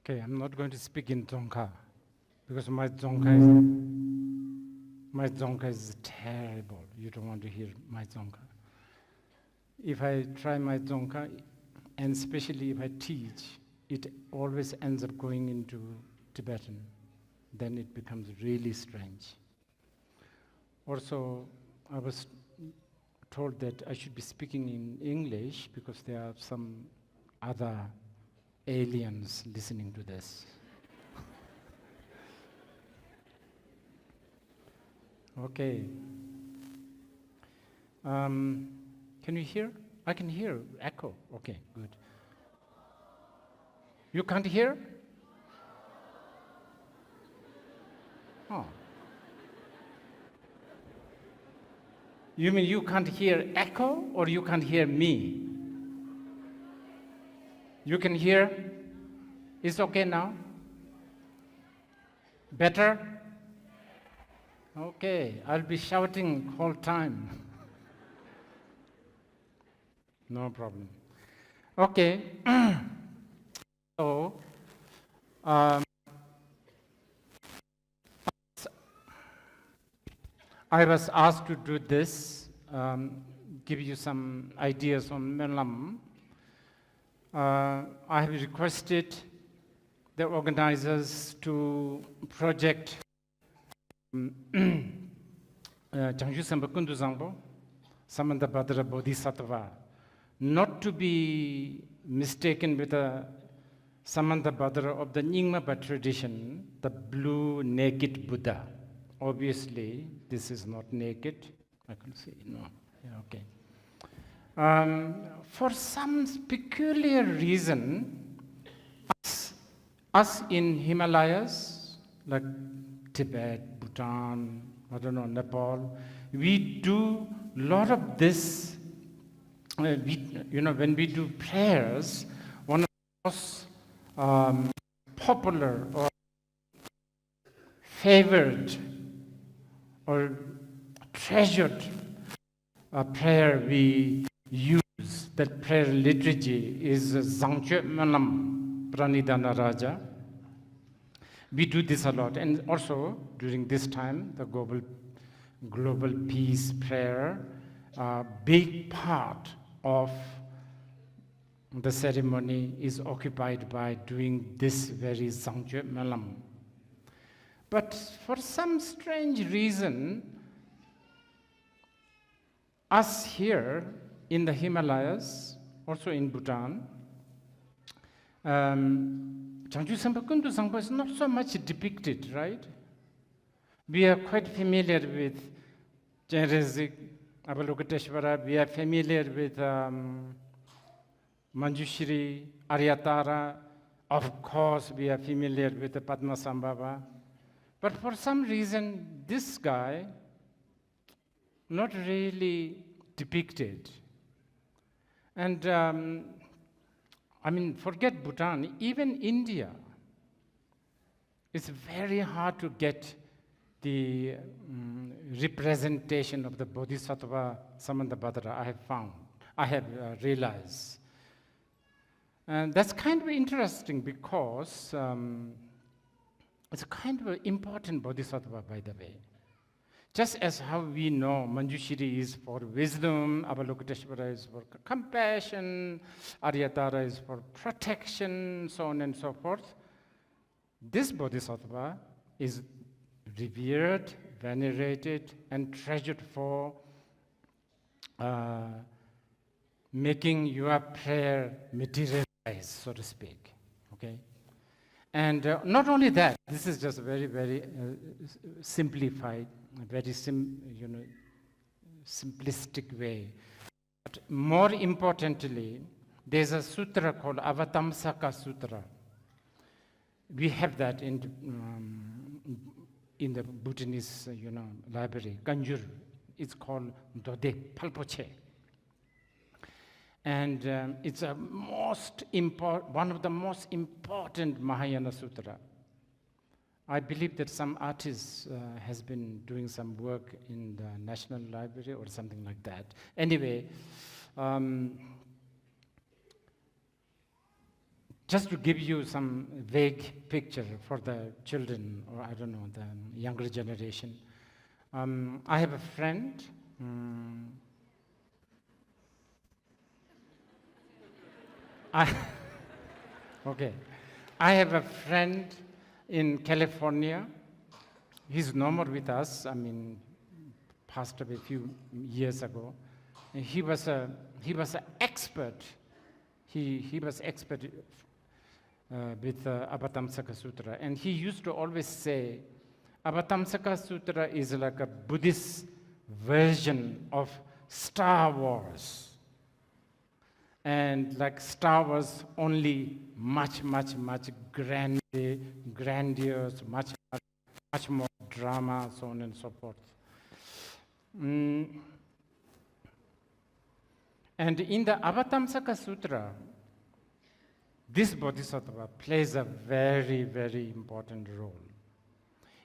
Okay, I'm not going to speak in Dzongkha because my Dzongkha is terrible. You don't want to hear my Dzongkha. If I try my Dzongkha, and especially if I teach, it always ends up going into Tibetan. Then it becomes really strange. Also, I was told that I should be speaking in English because there are some other aliens listening to this. Okay. Can you hear? I can hear echo. Okay, good. You can't hear? Oh. You mean you can't hear echo or you can't hear me? You can hear? It's okay now? Better? Okay, I'll be shouting whole time. No problem. Okay. So, I was asked to do this, give you some ideas on Melam. I have requested the organizers to project Changshu Samba Kundu Zangpo, Samantabhadra Bodhisattva, not to be mistaken with the Samantabhadra of the Nyingmapa tradition, the blue naked Buddha. Obviously, this is not naked. I can see, no. Yeah, okay. For some peculiar reason, us in Himalayas, like Tibet, Bhutan, I don't know, Nepal, we do a lot of this. When we do prayers, one of the most popular or favored or treasured prayer we use, that prayer liturgy, is Zangche Manam Pranidhana Raja. We do this a lot, and also during this time, the global peace prayer, a big part of the ceremony is occupied by doing this very Zangche Manam. But for some strange reason, us here in the Himalayas, also in Bhutan, Changshu Samba Kundu Zangpo is not so much depicted, right? We are quite familiar with Jenrezik, Avalokiteshvara, we are familiar with Manjushri, Aryatara, of course we are familiar with the Padmasambhava. But for some reason, this guy, not really depicted. And forget Bhutan, even India, it's very hard to get the representation of the Bodhisattva Samantabhadra, I have realized. And that's kind of interesting because it's a kind of important Bodhisattva, by the way. Just as how we know Manjushri is for wisdom, Avalokiteshvara is for compassion, Aryatara is for protection, so on and so forth. This Bodhisattva is revered, venerated, and treasured for making your prayer materialize, so to speak. Okay? And not only that, this is just very, very simplified, very simplistic way. But more importantly, there's a sutra called Avatamsaka Sutra. We have that in the Bhutanese, library, Kanjur. It's called Dode Palpoche. And it's one of the most important Mahayana Sutra. I believe that some artist has been doing some work in the National Library or something like that. Anyway, just to give you some vague picture for the children, or I don't know, the younger generation. I have a friend. Okay. I have a friend in California. He's no more with us. I mean, passed away a few years ago. And he was an expert. He was expert with Avatamsaka Sutra, and he used to always say, Avatamsaka Sutra is like a Buddhist version of Star Wars. And like Star Wars, only much grandiose, much more drama, so on and so forth. And in the Avatamsaka Sutra, this bodhisattva plays a very important role.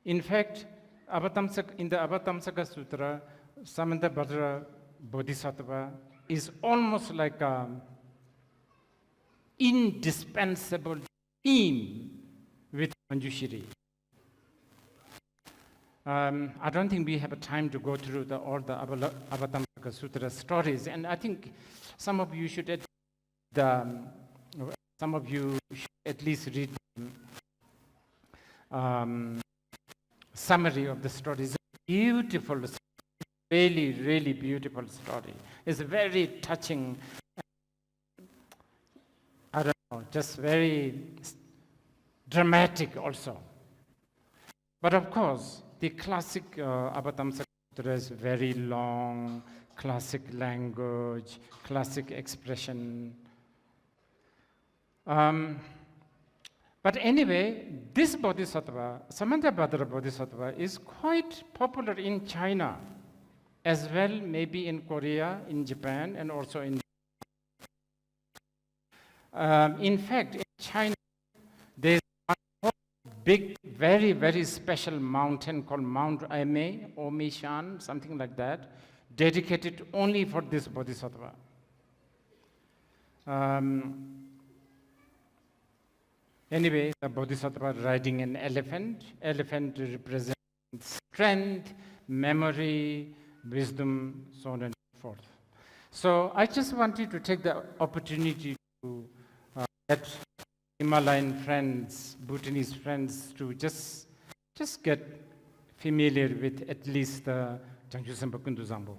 In fact, in the Avatamsaka Sutra, Samantabhadra bodhisattva is almost like an indispensable theme with Manjushri. I don't think we have time to go through all the Avatamsaka Sutra stories, and I think some of you should at least read summary of the story. It's a beautiful story, really beautiful story. It's very touching. I don't know, just very dramatic also. But of course, the classic Avatamsaka Sutra is very long, classic language, classic expression. But anyway, this bodhisattva, Samantabhadra bodhisattva, is quite popular in China, as well maybe in Korea, in Japan, and also in fact, in China, there's one big, very special mountain called Mount Ame, Omishan, something like that, dedicated only for this bodhisattva. Anyway, the bodhisattva riding an elephant. Elephant represents strength, memory, wisdom, so on and so forth. So I just wanted to take the opportunity to get Himalayan friends, Bhutanese friends, to just get familiar with at least the Jangchu Sempa Kundu Zambo.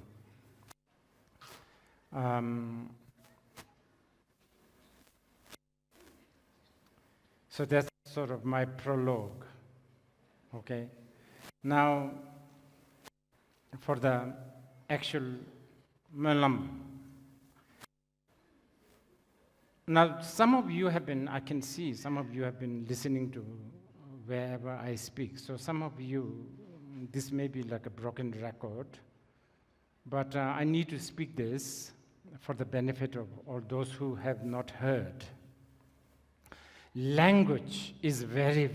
So that's sort of my prologue, okay? Now, for the actual Melam. Now, some of you have been, I can see, some of you have been listening to wherever I speak. So some of you, this may be like a broken record, but I need to speak this for the benefit of all those who have not heard. Language is very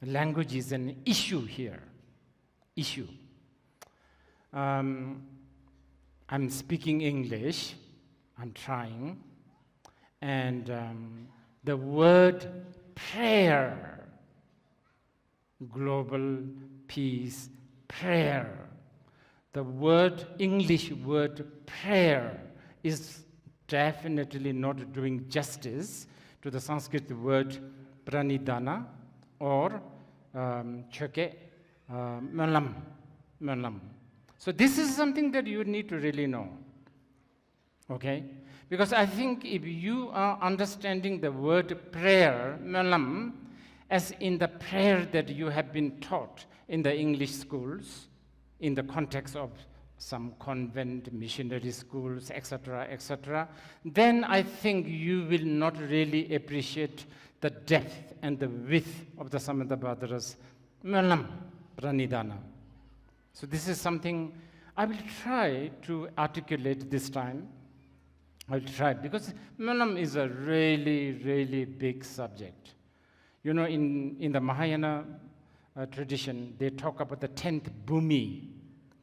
language is an issue here. I'm speaking English, I'm trying, and the word prayer, global peace, prayer, the English word prayer is definitely not doing justice to the Sanskrit word pranidana or choke melam. So this is something that you need to really know, okay? Because I think if you are understanding the word prayer, melam, as in the prayer that you have been taught in the English schools, in the context of some convent, missionary schools, etc., then I think you will not really appreciate the depth and the width of the Samantabhadra's melam, pranidana. So this is something I will try to articulate this time. I'll try, because melam is a really big subject. You know, in the Mahayana tradition, they talk about the 10th bhumi,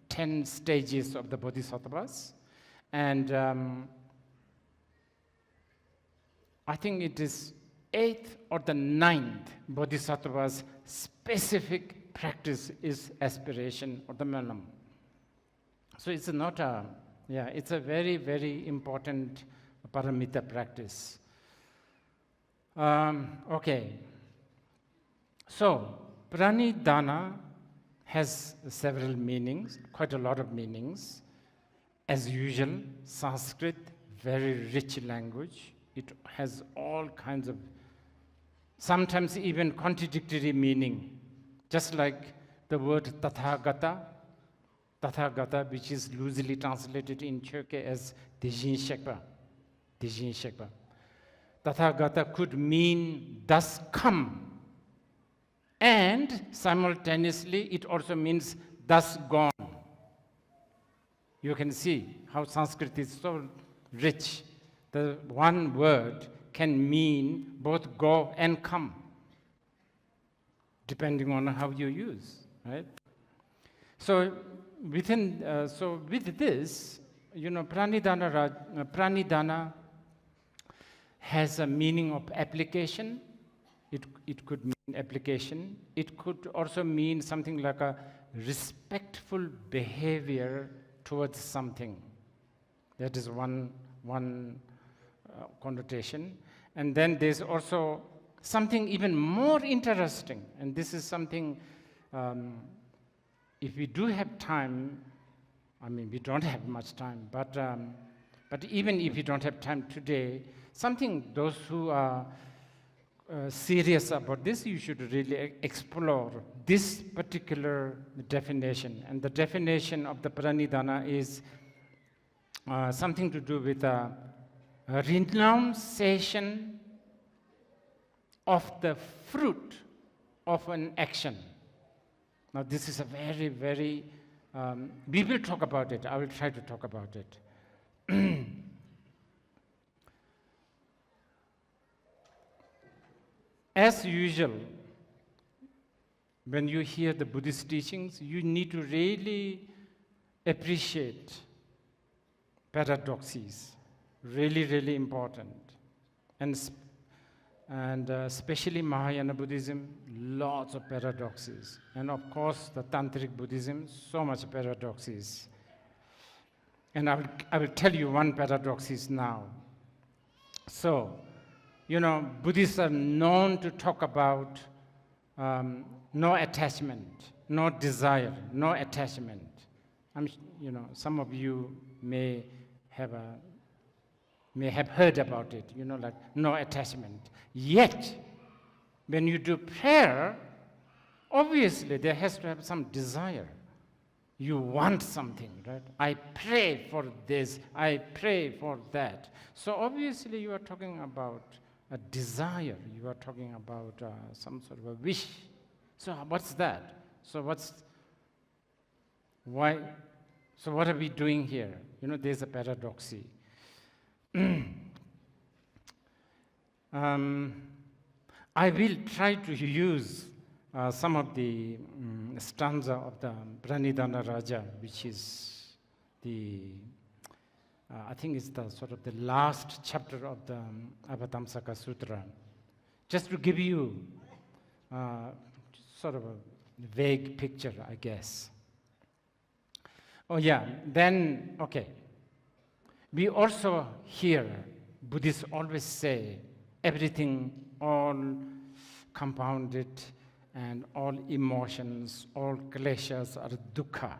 10 stages of the bodhisattvas. And I think it is 8th or the 9th Bodhisattva's specific practice is aspiration or the manam. So it's not a, it's a very, very important paramita practice. Okay. So, pranidana has several meanings, quite a lot of meanings. As usual, Sanskrit, very rich language. It has all kinds of, sometimes even contradictory meaning. Just like the word tathagata, which is loosely translated in Turkey as Dijin Shekpa. Tathagata could mean thus come. And simultaneously, it also means thus gone. You can see how Sanskrit is so rich. The one word can mean both go and come, depending on how you use, right? So with this, pranidana has a meaning of application. It could mean application. It could also mean something like a respectful behavior towards something. That is one connotation. And then there's also something even more interesting, and this is something, if we do have time, I mean, we don't have much time, but even if you don't have time today, something those who are serious about this, you should really explore this particular definition. And the definition of the pranidana is something to do with a renunciation of the fruit of an action. Now, this is a very, very, we will talk about it. I will try to talk about it. As usual, when you hear the Buddhist teachings, you need to really appreciate paradoxes. Really, really important. And especially Mahayana Buddhism, lots of paradoxes. And of course, the Tantric Buddhism, so much paradoxes. And I will tell you one paradoxes now. So, Buddhists are known to talk about no attachment, no desire, no attachment. Some of you may have heard about it, like no attachment. Yet, when you do prayer, obviously there has to have some desire. You want something, right? I pray for this, I pray for that. So obviously you are talking about a desire, you are talking about some sort of a wish. So what's that? So what are we doing here? There's a paradoxy. I will try to use some of the stanza of the Pranidhana Raja, which is I think it's the sort of the last chapter of the Avatamsaka Sutra. Just to give you sort of a vague picture, I guess. Oh yeah, then, okay. We also hear Buddhists always say everything, all compounded, and all emotions, all kleshas are dukkha.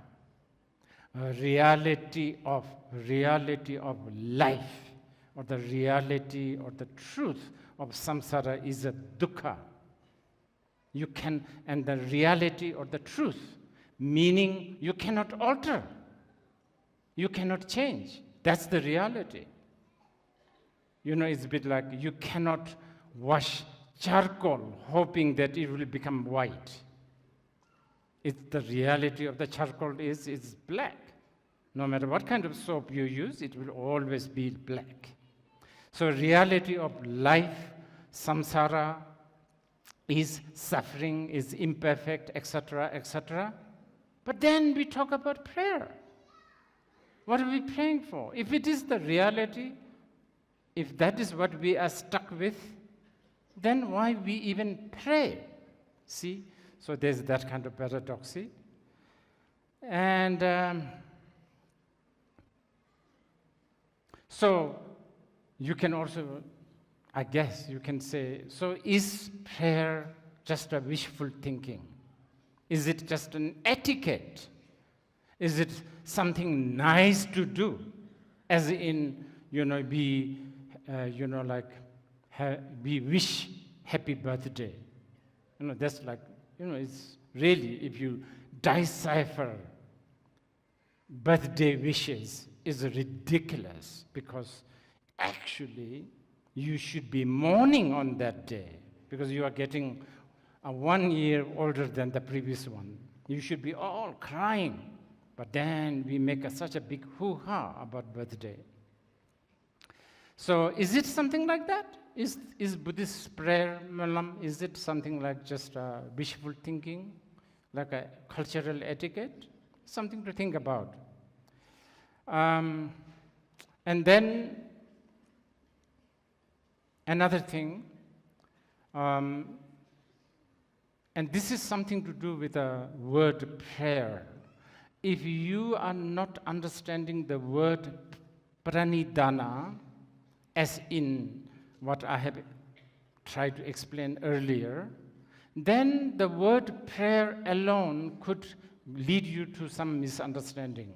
Reality of life, or the reality or the truth of samsara is a dukkha. And the reality or the truth, meaning you cannot alter, you cannot change. That's the reality. It's a bit like you cannot wash charcoal hoping that it will become white. It's the reality of the charcoal is it's black. No matter what kind of soap you use, it will always be black. So reality of life, samsara, is suffering, is imperfect, etc., etc. But then we talk about prayer. What are we praying for? If it is the reality, if that is what we are stuck with, then why we even pray? See? So there's that kind of paradoxy. And so you can also, I guess you can say, so is prayer just a wishful thinking? Is it just an etiquette? Is it something nice to do? As in, we wish happy birthday. That's like, it's really, if you decipher birthday wishes, is ridiculous, because actually you should be mourning on that day because you are getting 1 year older than the previous one. You should be all crying, but then we make such a big hoo-ha about birthday. So is it something like that? Is Buddhist prayer, Malam, is it something like just wishful thinking, like a cultural etiquette? Something to think about. And then another thing, and this is something to do with the word prayer. If you are not understanding the word pranidana, as in what I have tried to explain earlier, then the word prayer alone could lead you to some misunderstanding,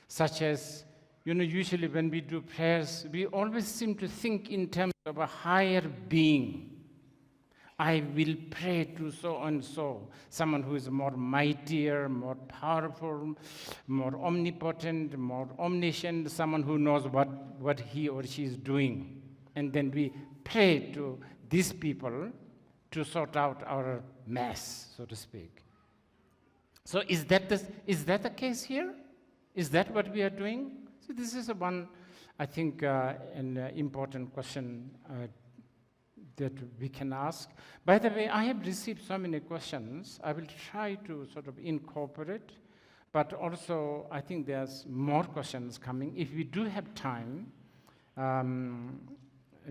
such as, usually when we do prayers, we always seem to think in terms of a higher being. I will pray to so-and-so, someone who is more mightier, more powerful, more omnipotent, more omniscient, someone who knows what he or she is doing. And then we pray to these people to sort out our mess, so to speak. So is that the case here? Is that what we are doing? So this is one, I think, an important question that we can ask. By the way, I have received so many questions. I will try to sort of incorporate, but also I think there's more questions coming. If we do have time,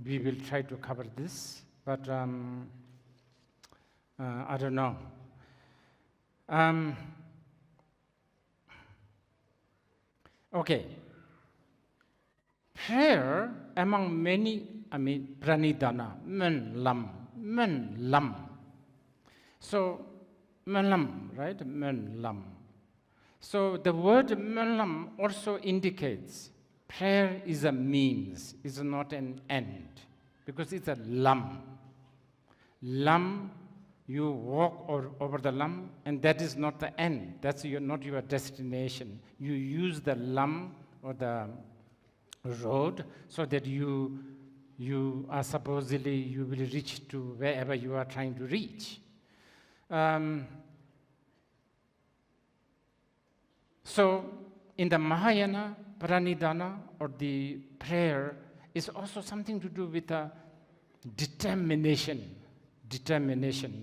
we will try to cover this, but I don't know. Okay. Prayer, among many, pranidana, men lam. So, men lam, right? Men lam. So the word men lam also indicates prayer is a means, is not an end, because it's a lam. Lam, you walk over the lam, and that is not the end. That's not your destination. You use the lam or the road so that you are supposedly, you will reach to wherever you are trying to reach. So in the Mahayana, pranidana, or the prayer, is also something to do with determination.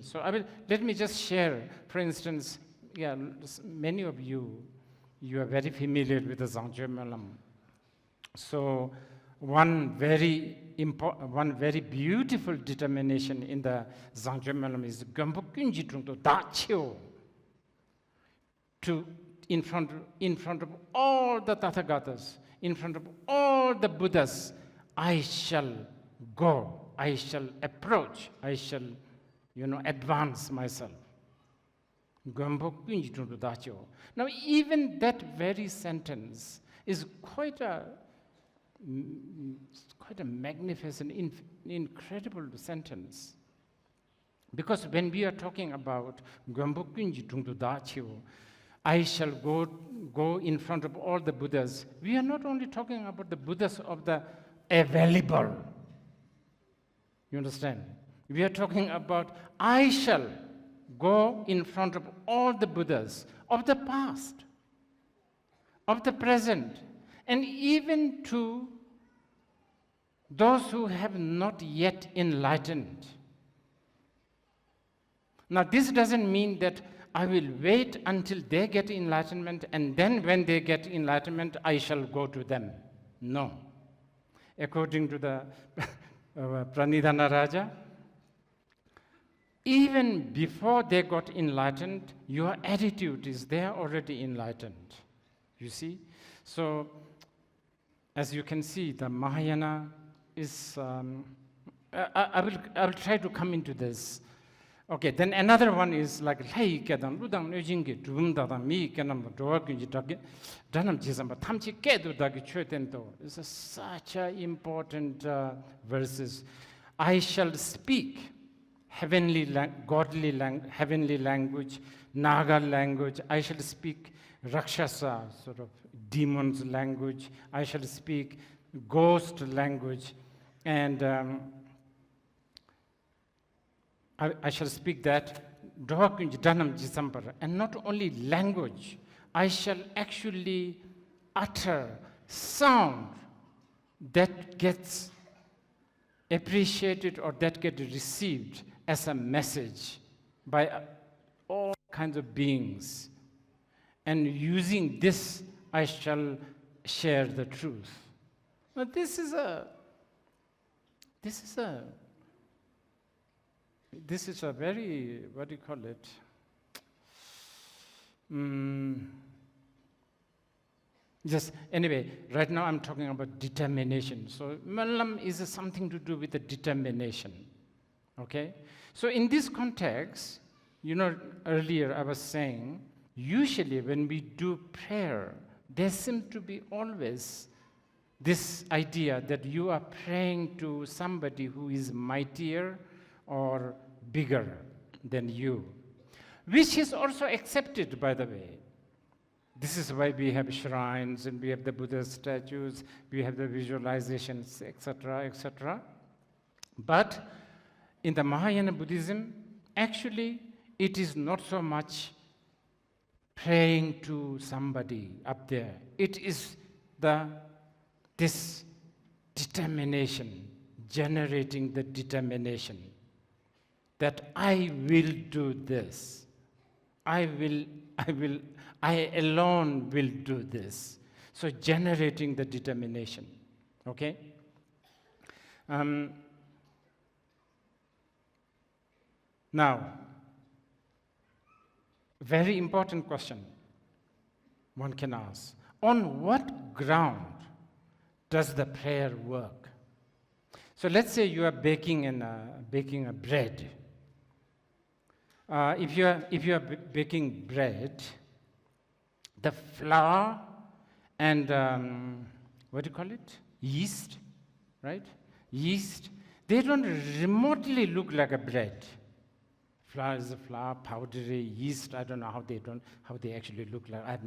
So let me just share, for instance, many of you are very familiar with the Zangje Malam. So one very beautiful determination in the Zangje Malam is Gampo Kunji Trungto Dachio, to in front of all the Tathagatas, in front of all the Buddhas, I shall go, I shall approach, I shall, advance myself. Now, even that very sentence is quite a magnificent, incredible sentence. Because when we are talking about I shall go in front of all the Buddhas, we are not only talking about the Buddhas of the available. You understand? We are talking about I shall go in front of all the Buddhas of the past, of the present, and even to those who have not yet enlightened. Now, this doesn't mean that I will wait until they get enlightenment, and then when they get enlightenment, I shall go to them. No. according to the Pranidhana Raja, even before they got enlightened, your attitude is they're already enlightened. You see? So, as you can see, the Mahayana is, I will try to come into this. Okay, then another one is like, hey, kedam, ludang nujingi, dumdada, mi kenam, doakunji dagi, danam jisamba, tamchi kedu dagi chötento. This is such an important verses. I shall speak heavenly, godly heavenly language, Naga language. I shall speak Rakshasa, sort of demon's language. I shall speak ghost language, and I shall speak that, and not only language, I shall actually utter sound that gets appreciated or that gets received as a message by all kinds of beings. And using this, I shall share the truth. Now, this is a very, what do you call it? Just anyway, right now I'm talking about determination. So Malam is something to do with the determination. Okay? So in this context, earlier I was saying, usually when we do prayer, there seems to be always this idea that you are praying to somebody who is mightier or bigger than you, which is also accepted, by the way. This is why we have shrines and we have the Buddha statues, we have the visualizations, etc., etc. But in the Mahayana Buddhism, actually, it is not so much praying to somebody up there. It is this determination, generating the determination that I will do this. I alone will do this. So generating the determination, okay? Now, very important question one can ask. On what ground does the prayer work? So let's say you are baking a bread. If you are baking bread, the flour and what do you call it? Yeast, right? Yeast. They don't remotely look like a bread. Flour is a flour, powdery yeast. I don't know how they actually look like. I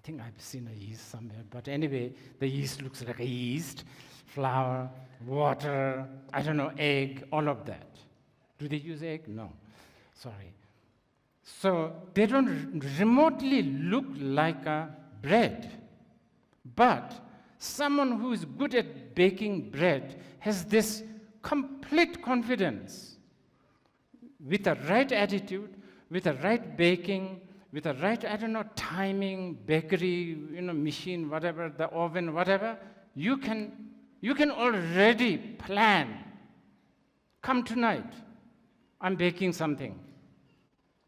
think I've seen a yeast somewhere. But anyway, the yeast looks like a yeast, flour, water. I don't know, egg, all of that. Do they use egg? No. Sorry. So they don't remotely look like a bread. But someone who is good at baking bread has this complete confidence. With the right attitude, with the right baking, with the right, timing, bakery, machine, whatever, the oven, whatever, you can already plan. Come tonight, I'm baking something.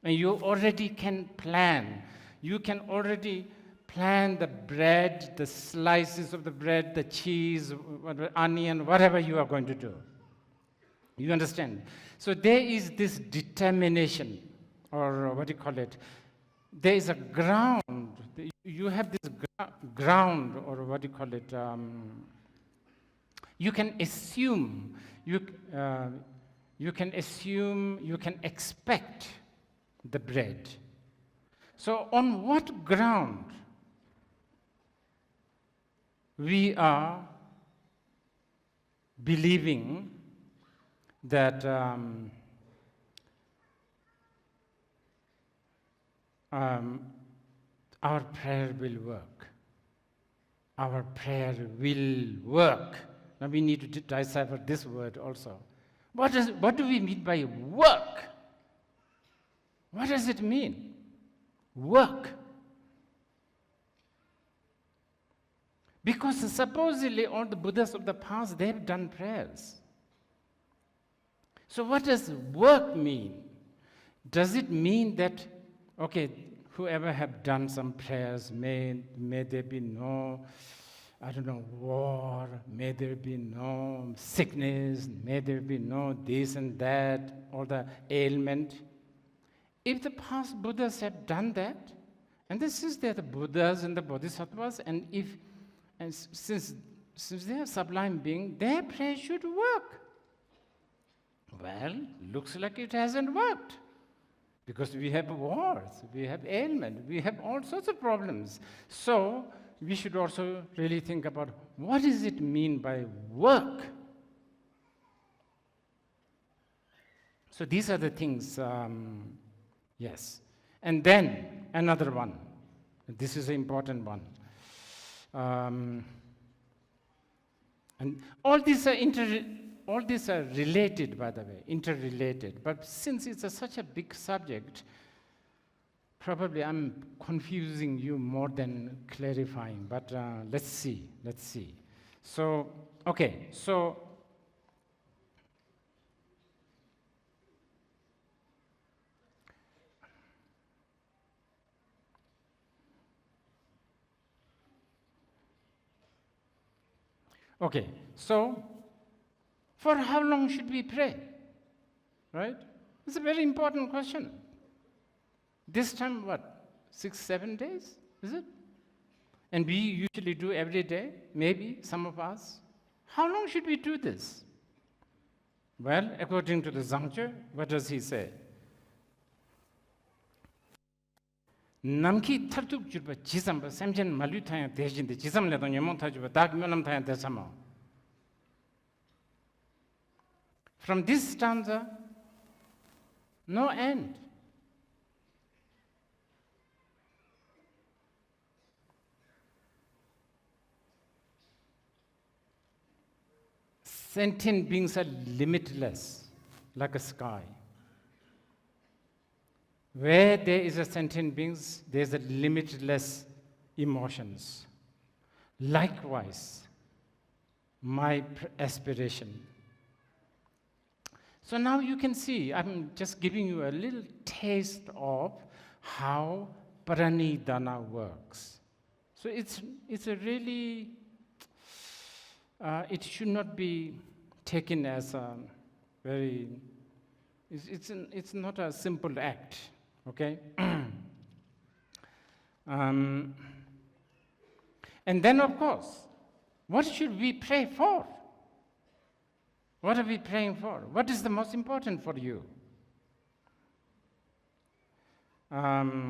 And you already can plan. You can already plan the bread, the slices of the bread, the cheese, onion, whatever you are going to do. You understand? So there is this determination, or what do you call it? There is a ground. You have this ground, or what do you call it? You can assume. You can assume. You can expect the bread. So on what ground we are believing that our prayer will work. Our prayer will work. Now we need to decipher this word also. What do we mean by work? What does it mean? Work. Because supposedly all the Buddhas of the past, they've done prayers. So what does work mean? Does it mean that, okay, whoever have done some prayers, may there be no, I don't know, war, may there be no sickness, may there be no this and that, or the ailment. If the past Buddhas have done that, and this is the Buddhas and the Bodhisattvas, and since they are sublime beings, their prayer should work. Well, looks like it hasn't worked. Because we have wars, we have ailment, we have all sorts of problems. So we should also really think about what does it mean by work? So these are the things, yes. And then another one. This is an important one. And all these are related, by the way, interrelated. But since it's such a big subject, probably I'm confusing you more than clarifying. But let's see. So, okay, so for how long should we pray? Right? It's a very important question. This time, what? 6, 7 days? Is it? And we usually do every day, maybe, some of us. How long should we do this? Well, according to the Zangche, what does he say? Namki tartuk jurba jisamba samjen malu thaya dejinde jisam le don yamon thajuba dag myanam thaya desama. From this stanza, no end. Sentient beings are limitless, like a sky. Where there is a sentient beings, there's a limitless emotions. Likewise, my aspiration. So now you can see, I'm just giving you a little taste of how pranidana works. So it's a really, it should not be taken as a very, it's not a simple act, okay? And then, of course, what should we pray for? What are we praying for? What is the most important for you? Well,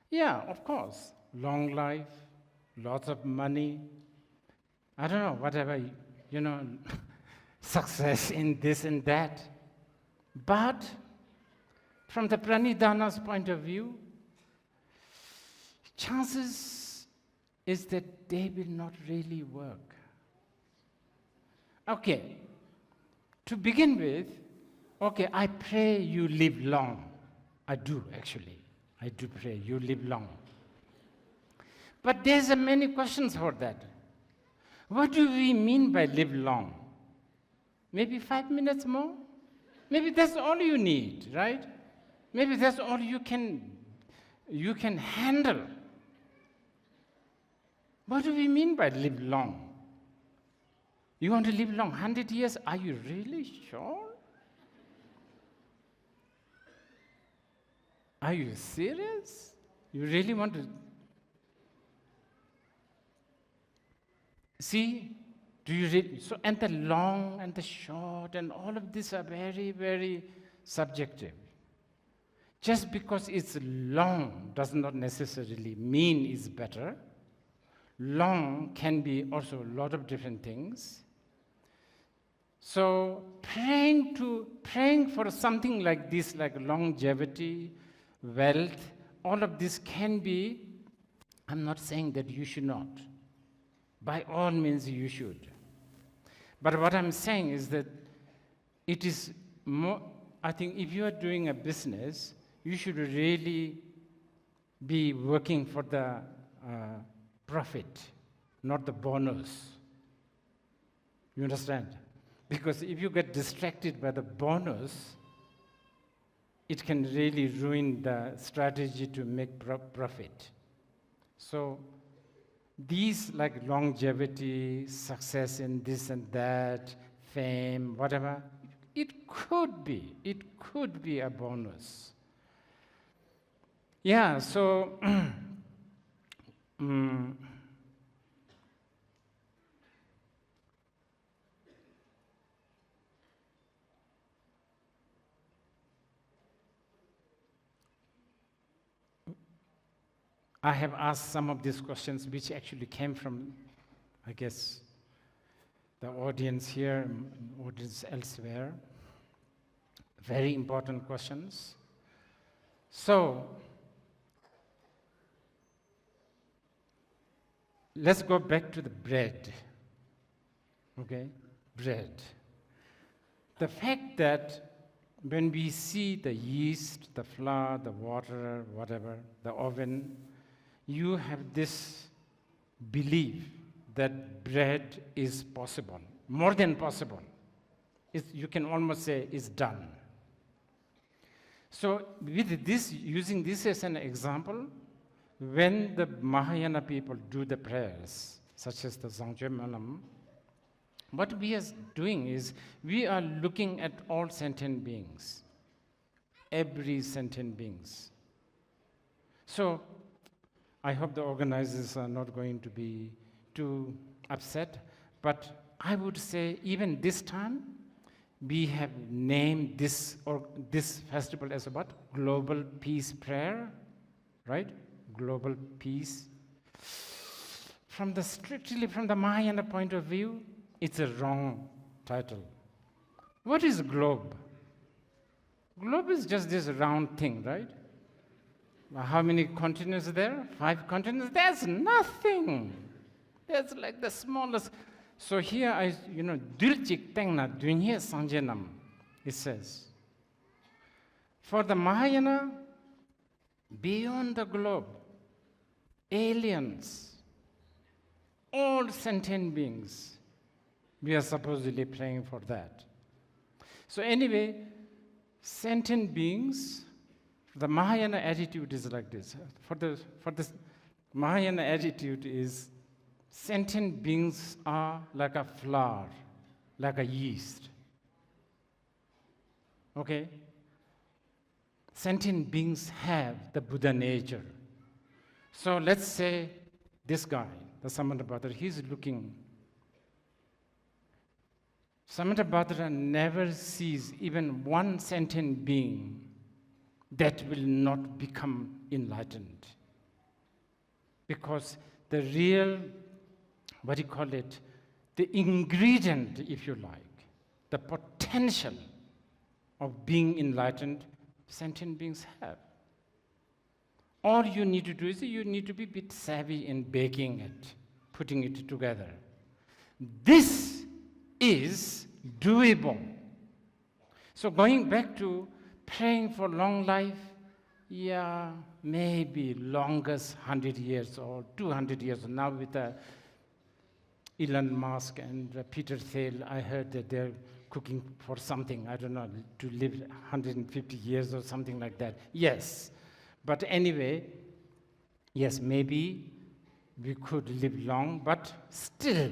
yeah, of course, long life, lots of money, I don't know, whatever, success in this and that. But from the Pranidhana's point of view, chances is that they will not really work. Okay, to begin with, okay, I pray you live long. I do, actually. I do pray you live long. But there's many questions for that. What do we mean by live long? Maybe 5 minutes more? Maybe that's all you need, right? Maybe that's all you can handle. What do we mean by live long? You want to live long, 100 years? Are you really sure? Are you serious? You really want to? See, do you really? So, and the long and the short and all of these are very, very subjective. Just because it's long does not necessarily mean it's better. Long can be also a lot of different things. So praying for something like this, like longevity, wealth, all of this can be, I'm not saying that you should not. By all means you should. But what I'm saying is that it is more, I think if you are doing a business, you should really be working for the profit, not the bonus. You understand? Because if you get distracted by the bonus, it can really ruin the strategy to make profit. So these like longevity, success in this and that, fame, whatever, it could be a bonus. Yeah, so I have asked some of these questions which actually came from, I guess, the audience here, audience elsewhere. Very important questions. So, let's go back to the bread. Okay? Bread. The fact that when we see the yeast, the flour, the water, whatever, the oven, you have this belief that bread is possible, more than possible. You can almost say it's done. So with this, using this as an example, when the Mahayana people do the prayers, such as the Zangje Malam, what we are doing is we are looking at all sentient beings, every sentient beings. So I hope the organizers are not going to be too upset, but I would say even this time, we have named this festival as what? Global Peace Prayer, right? Global Peace. Strictly from the Mahayana point of view, it's a wrong title. What is globe? Globe is just this round thing, right? How many continents are there? 5 continents? That's nothing. That's like the smallest. So here, Dulcik Tengna Dunye Sanjenam, it says. For the Mahayana, beyond the globe, aliens, all sentient beings, we are supposedly praying for that. So anyway, sentient beings, the Mahayana attitude is like this. For the Mahayana attitude is sentient beings are like a flour, like a yeast. Okay? Sentient beings have the Buddha nature. So let's say this guy, the Samantabhadra, he's looking. Samantabhadra never sees even one sentient being that will not become enlightened. Because the real, the ingredient, if you like, the potential of being enlightened, sentient beings have. All you need to do is you need to be a bit savvy in baking it, putting it together. This is doable. So going back to praying for long life, yeah, maybe longest 100 years or 200 years. Now with Elon Musk and Peter Thiel, I heard that they're cooking for something, I don't know, to live 150 years or something like that. Yes, but anyway, yes, maybe we could live long, but still,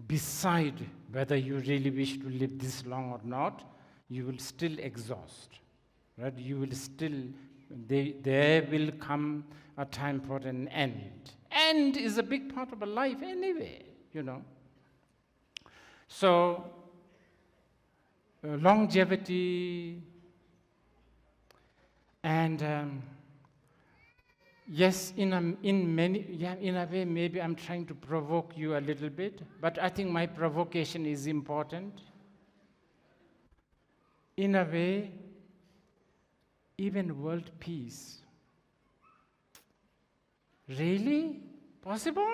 beside whether you really wish to live this long or not, you will still exhaust, right? You will still, there will come a time for an end. End is a big part of a life anyway, So, longevity, and yes, in a way, maybe I'm trying to provoke you a little bit, but I think my provocation is important. In a way, even world peace. Really? Possible?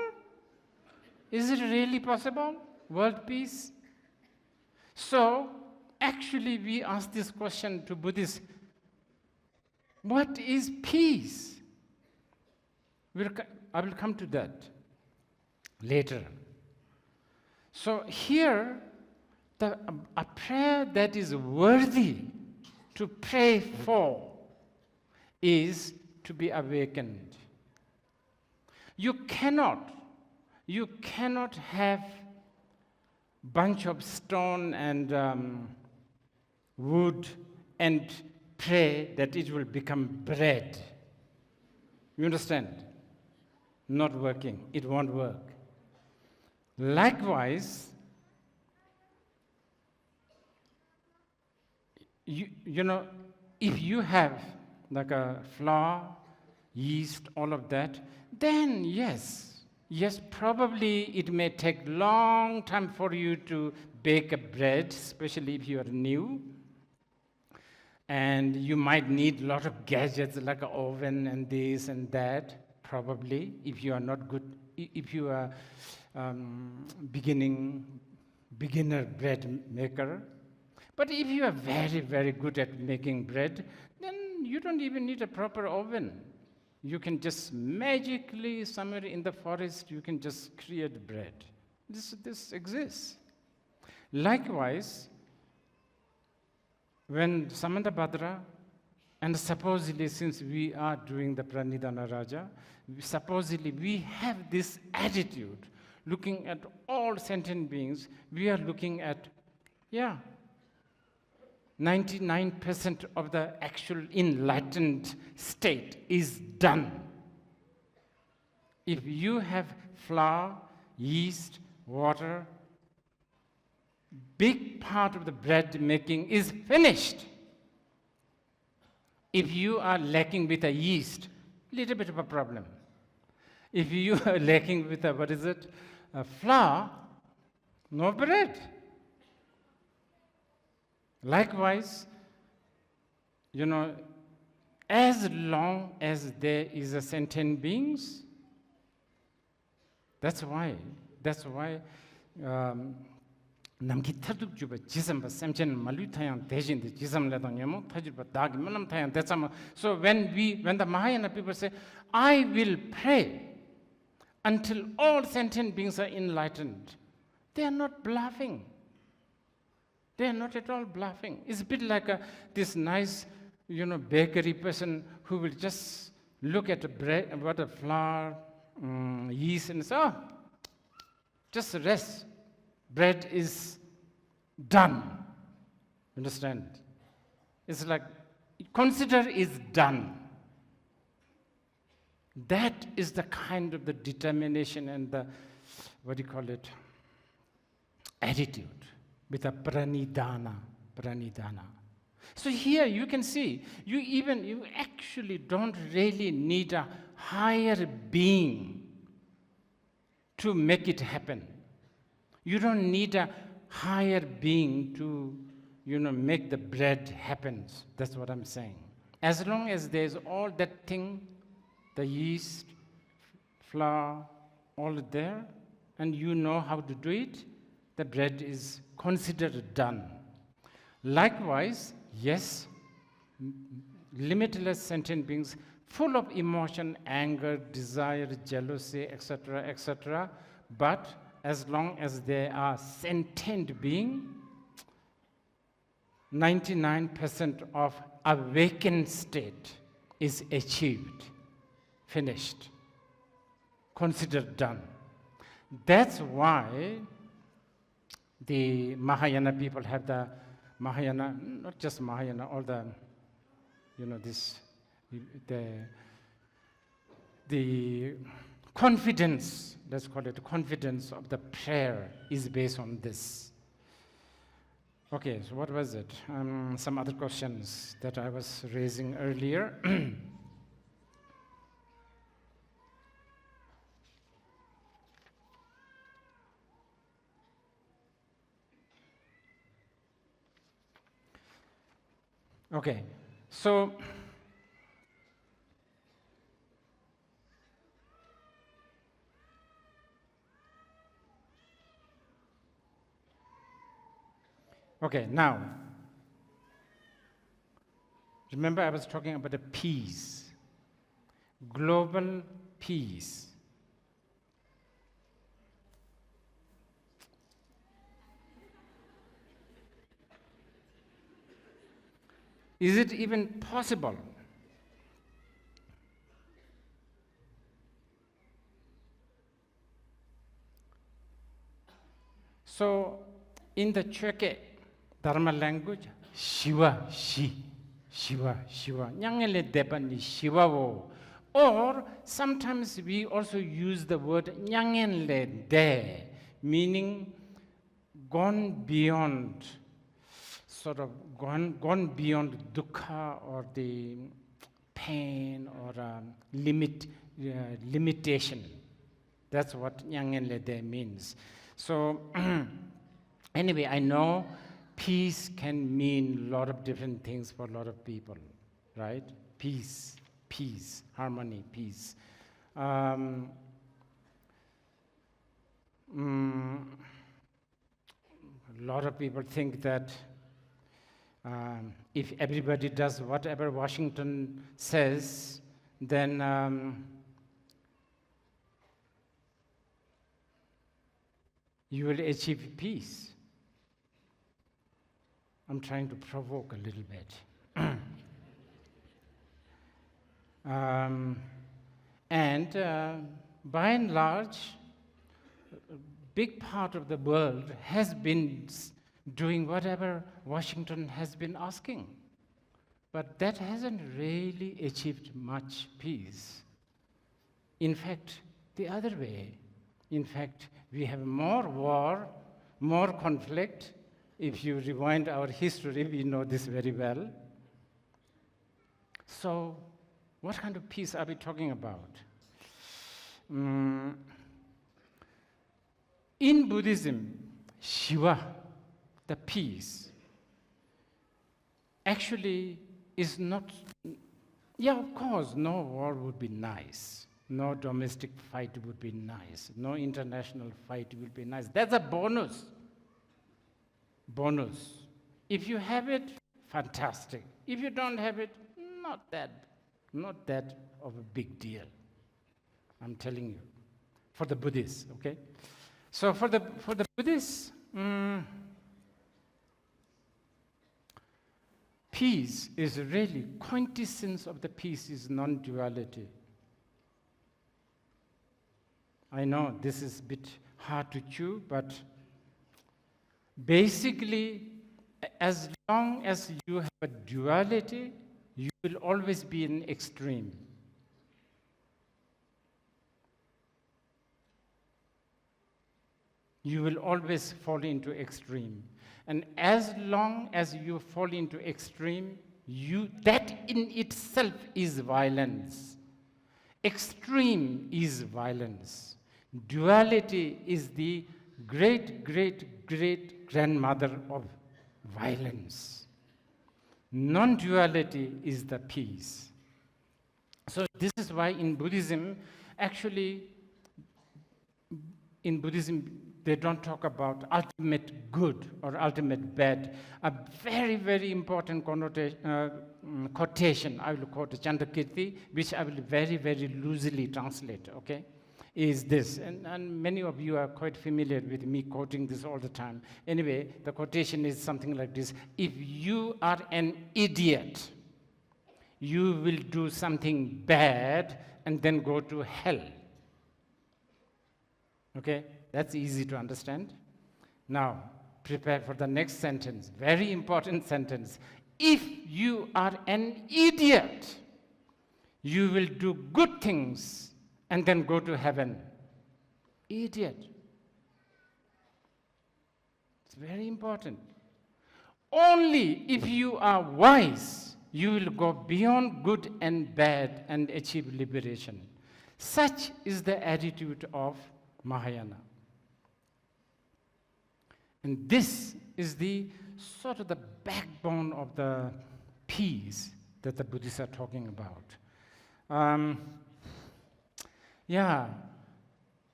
Is it really possible? World peace? So, actually, we ask this question to Buddhists. What is peace? I will come to that later. So here, a prayer that is worthy to pray for is to be awakened. You cannot have bunch of stone and wood and pray that it will become bread. You understand? Not working. It won't work. Likewise, you know, if you have like a flour, yeast, all of that, then yes, probably it may take long time for you to bake a bread, especially if you are new. And you might need a lot of gadgets like an oven and this and that, probably, if you are not good, if you are beginner bread maker. But if you are very, very good at making bread, then you don't even need a proper oven. You can just magically, somewhere in the forest, you can just create bread. This exists. Likewise, when Samantabhadra, and supposedly since we are doing the Pranidhana Raja, supposedly we have this attitude, looking at all sentient beings, we are looking at, 99% of the actual enlightened state is done. If you have flour, yeast, water, big part of the bread making is finished. If you are lacking with a yeast, little bit of a problem. If you are lacking with a flour, no bread. Likewise, you know, as long as there is a sentient beings, that's why namki thaduk juba jisam ba samchen malu thayang dejin de jisam le dang yemo thajir ba dag manam thayang that's so when the Mahayana people say I will pray until all sentient beings are enlightened, they are not bluffing. They are not at all bluffing. It's a bit like this nice, bakery person who will just look at the bread, what a flour, yeast, and say, oh, just rest. Bread is done. Understand? It's like, consider is done. That is the kind of the determination and the, attitude with a pranidana. So here you can see, you actually don't really need a higher being to make it happen. You don't need a higher being to, make the bread happen. That's what I'm saying. As long as there's all that thing, the yeast, flour, all there, and you know how to do it, the bread is considered done. Likewise, yes, limitless sentient beings, full of emotion, anger, desire, jealousy, etc., but as long as they are sentient being, 99% of awakened state is achieved, finished, considered done. That's why the Mahayana people have the Mahayana, not just Mahayana, all the, the confidence, let's call it confidence of the prayer is based on this. Okay, so what was it? Some other questions that I was raising earlier. Okay, so now Remember, I was talking about the peace, global peace. Is it even possible? So, in the Chöke Dharma language, Shiva, Shiva, Nyangele Depani Shiva wo. Or sometimes we also use the word Nyangenle De, meaning gone beyond, sort of gone beyond dukkha or the pain or limitation. That's what Nyangenle De means. So anyway, I know peace can mean a lot of different things for a lot of people, right? Peace, harmony, peace. A lot of people think that if everybody does whatever Washington says, then you will achieve peace. I'm trying to provoke a little bit. By and large, a big part of the world has been doing whatever Washington has been asking. But that hasn't really achieved much peace. In fact, the other way. In fact, we have more war, more conflict. If you rewind our history, we know this very well. So, what kind of peace are we talking about? In Buddhism, Shiva, the peace, actually is not, of course, no war would be nice. No domestic fight would be nice. No international fight would be nice. That's a bonus. Bonus. If you have it, fantastic. If you don't have it, not that of a big deal. I'm telling you. For the Buddhists, okay? So for the Buddhists, peace is really, quintessence of the peace is non-duality. I know this is a bit hard to chew, but basically, as long as you have a duality, you will always be in extreme. You will always fall into extreme. And as long as you fall into extreme, that in itself is violence. Extreme is violence. Duality is the great-great-great-grandmother of violence. Non-duality is the peace. So this is why in Buddhism, actually, they don't talk about ultimate good or ultimate bad. A very, very important quotation, I will quote Chandrakirti, which I will very, very loosely translate, okay, is this. And many of you are quite familiar with me quoting this all the time. Anyway, the quotation is something like this. If you are an idiot, you will do something bad and then go to hell. Okay? That's easy to understand. Now, prepare for the next sentence. Very important sentence. If you are an idiot, you will do good things and then go to heaven. Idiot. It's very important. Only if you are wise, you will go beyond good and bad and achieve liberation. Such is the attitude of Mahayana. And this is the sort of the backbone of the peace that the Buddhists are talking about.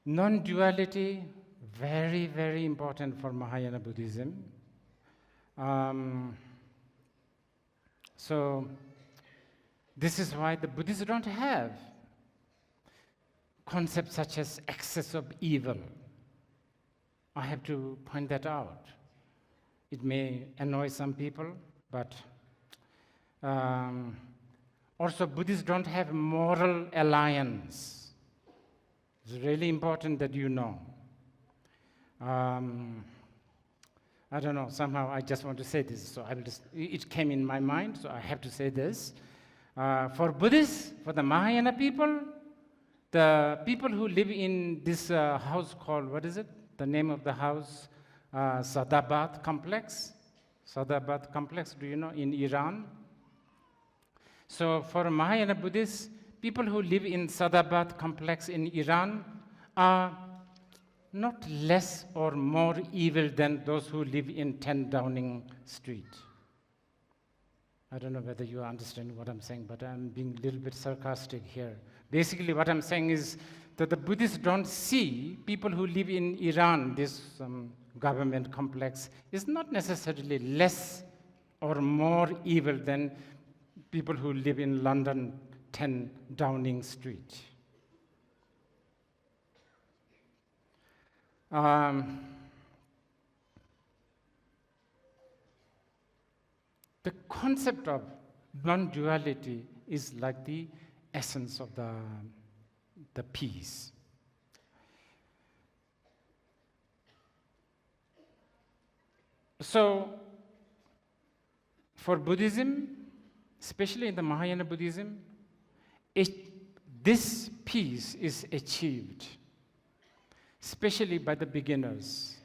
Non-duality, very, very important for Mahayana Buddhism. So This is why the Buddhists don't have concepts such as excess of evil. I have to point that out. It may annoy some people, but also Buddhists don't have moral alliance. It's really important that you know. I don't know, somehow I just want to say this, so it came in my mind, so I have to say this. For Buddhists, for the Mahayana people, the people who live in this house called, what is it? The name of the house, Sadabad complex. Sadabad complex, do you know, in Iran? So for Mahayana Buddhists, people who live in Sadabad complex in Iran are not less or more evil than those who live in 10 Downing Street. I don't know whether you understand what I'm saying, but I'm being a little bit sarcastic here. Basically, what I'm saying is that the Buddhists don't see people who live in Iran, this government complex, is not necessarily less or more evil than people who live in London, 10 Downing Street. The concept of non-duality is like the essence of the peace. So, for Buddhism, especially in the Mahayana Buddhism, this peace is achieved, especially by the beginners.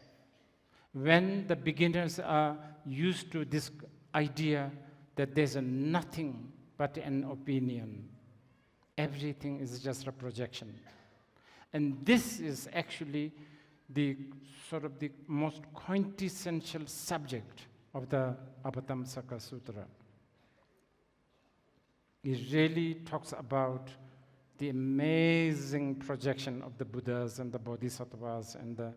When the beginners are used to this idea that there's nothing but an opinion. Everything is just a projection. And this is actually the sort of the most quintessential subject of the Abhitamsaka Sutra. It really talks about the amazing projection of the Buddhas and the Bodhisattvas and the,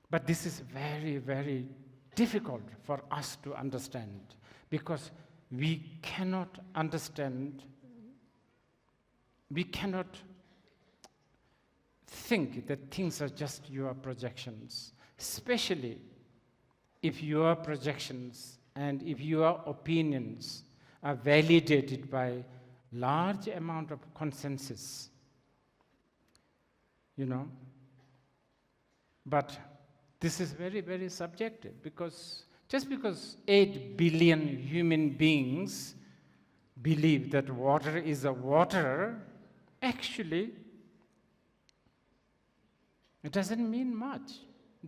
but this is very, very difficult for us to understand because we cannot understand, we cannot think that things are just your projections, especially if your projections and if your opinions are validated by large amount of consensus, But this is very, very subjective because just because 8 billion human beings believe that water is a water, actually, it doesn't mean much.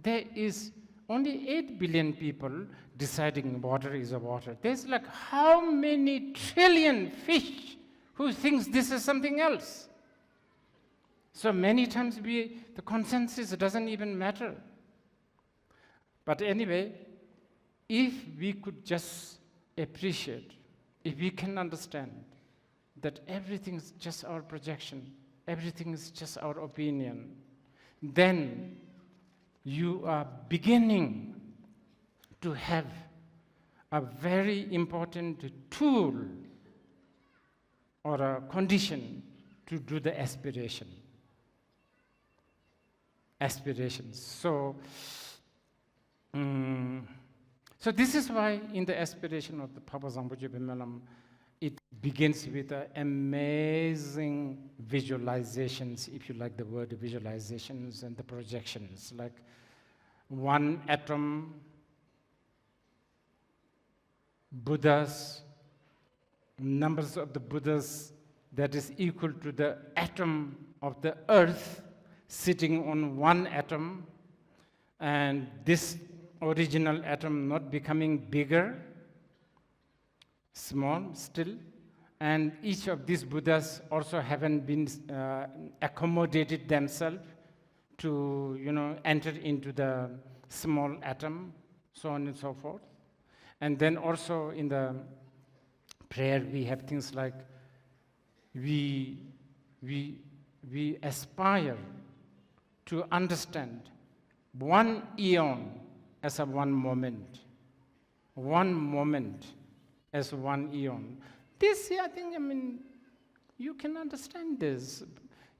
There is only 8 billion people deciding water is a water. There's like how many trillion fish who thinks this is something else? So many times the consensus doesn't even matter. But anyway, if we could just appreciate, if we can understand that everything is just our projection, everything is just our opinion, then you are beginning to have a very important tool or a condition to do the aspiration. Aspirations. So this is why in the aspiration of the Papa Zambuji Bimalam, it begins with amazing visualizations, if you like the word visualizations, and the projections, like one atom, Buddhas, numbers of the Buddhas that is equal to the atom of the earth sitting on one atom, and this original atom not becoming bigger, small still, and each of these Buddhas also haven't been accommodated themselves to enter into the small atom, so on and so forth. And then also in the prayer we have things like we aspire to understand one eon as a one moment as one eon. This, I think, you can understand this.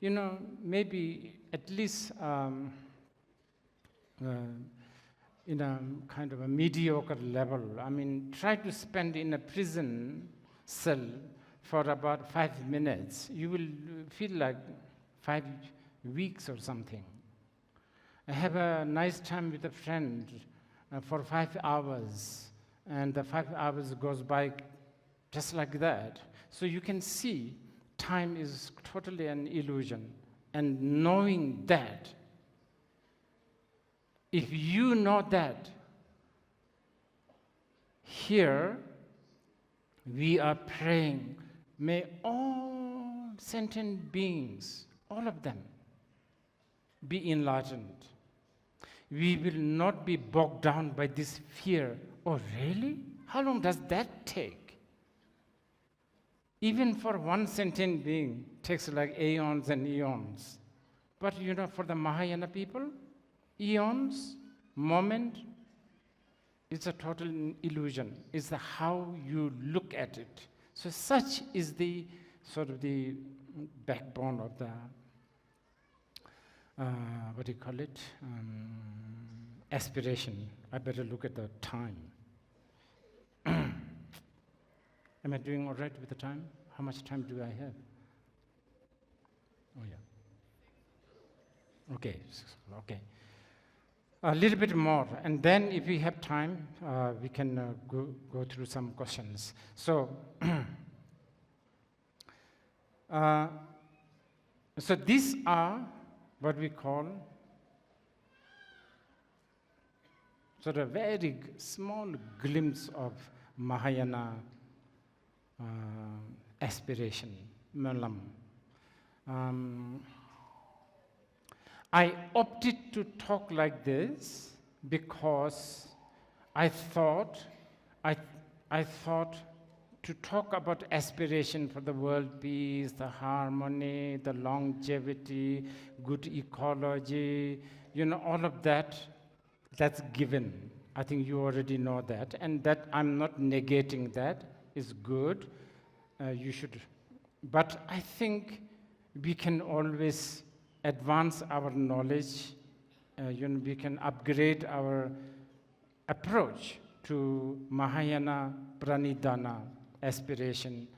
Maybe at least in a kind of a mediocre level. Try to spend in a prison cell for about 5 minutes. You will feel like 5 weeks or something. I have a nice time with a friend for 5 hours, and the 5 hours goes by just like that. So you can see time is totally an illusion. And knowing that, if you know that, here we are praying, may all sentient beings, all of them, be enlightened. We will not be bogged down by this fear. Oh, really? How long does that take? Even for one sentient being, it takes like aeons and eons. But for the Mahayana people, eons, moment, it's a total illusion. It's how you look at it. So such is the sort of the backbone of the, what do you call it? Aspiration. I better look at the time. Am I doing all right with the time? How much time do I have? Oh, yeah. Okay. A little bit more, and then if we have time, we can go through some questions. So, so these are what we call sort of very small glimpse of Mahayana aspiration, Malam. I opted to talk like this because I thought to talk about aspiration for the world peace, the harmony, the longevity, good ecology, all of that, that's given. I think you already know that, and that I'm not negating that. Is good. You should, but I think we can always advance our knowledge. We can upgrade our approach to Mahayana Pranidhana aspiration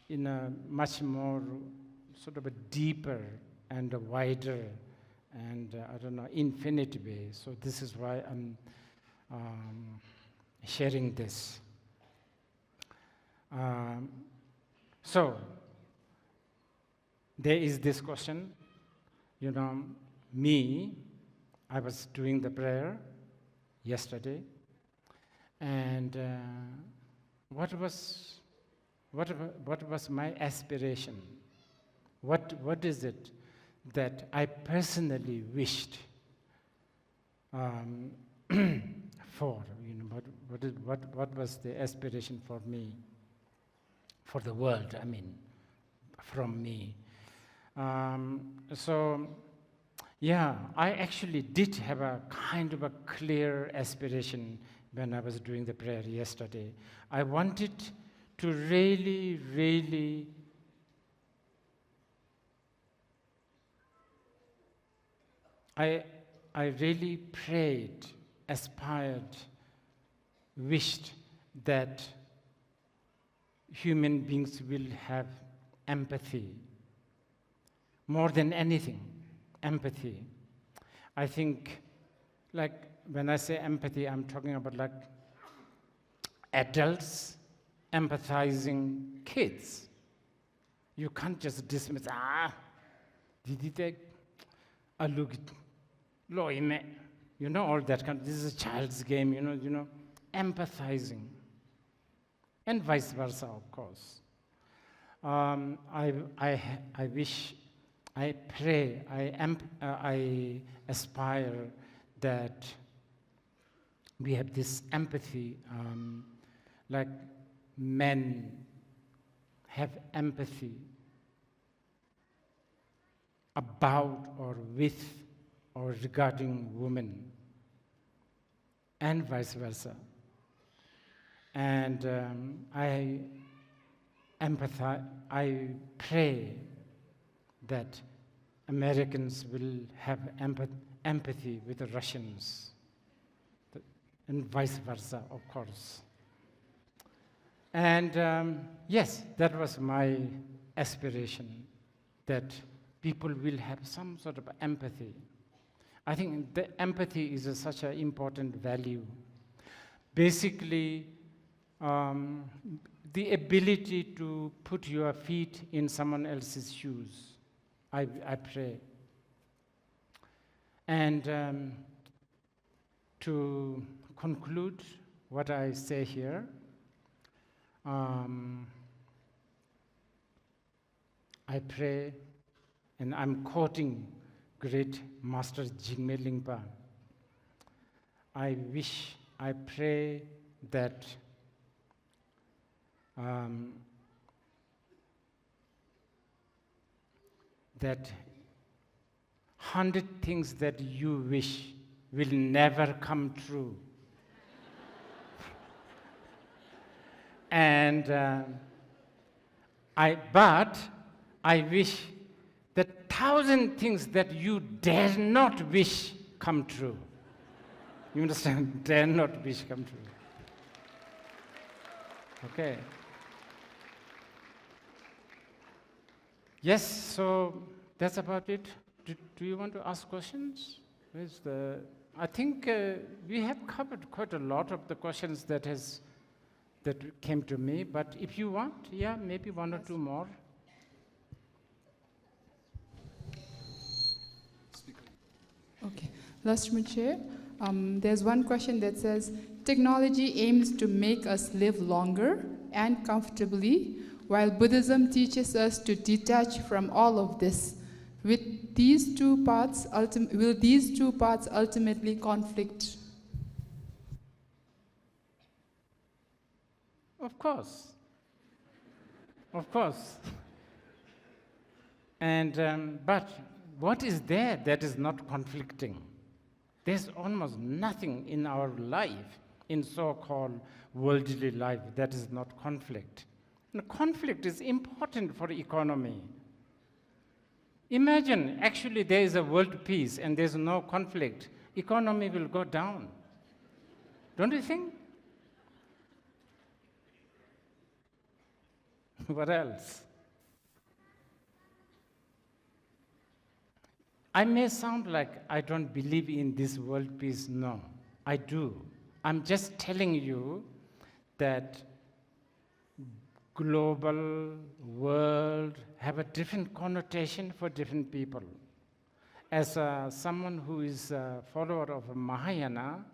in a much more sort of a deeper and a wider and infinite way. So this is why I'm sharing this. So there is this question. I was doing the prayer yesterday, and what was my aspiration? What is it that I personally wished for? What was the aspiration for me, for the world? From me. So, yeah, I actually did have a kind of a clear aspiration when I was doing the prayer yesterday. I wanted to really, really I really prayed, aspired, wished that human beings will have empathy. More than anything, empathy. I think, like, when I say empathy, I'm talking about like adults empathizing kids. You can't just dismiss, look, all that kind of, this is a child's game, empathizing. And vice versa, of course. I wish, I pray, I aspire that we have this empathy, like men have empathy about or with or regarding women. and vice versa. And I empathize, I pray that Americans will have empathy with the Russians, and vice versa, of course. And yes, that was my aspiration, that people will have some sort of empathy. I think the empathy is such an important value. Basically, the ability to put your feet in someone else's shoes, I pray. And to conclude what I say here, I pray, and I'm quoting great Master Jigme Lingpa. I pray that that 100 things that you wish will never come true. And but I wish that 1,000 things that you dare not wish come true. You understand? Dare not wish come true. Okay. Yes, so that's about it. Do you want to ask questions? I think we have covered quite a lot of the questions that came to me, but if you want, yeah, maybe one or two more. Okay. Last Rinpoche, there's one question that says, technology aims to make us live longer and comfortably, while Buddhism teaches us to detach from all of this. Will these two paths ultimately conflict? Of course. Of course. And but what is there that is not conflicting? There's almost nothing in our life, in so-called worldly life, that is not conflict. And conflict is important for economy. Imagine, actually, there is a world peace and there's no conflict. Economy will go down. Don't you think? What else? I may sound like I don't believe in this world peace. No, I do. I'm just telling you that global world have a different connotation for different people. As someone who is a follower of Mahayana,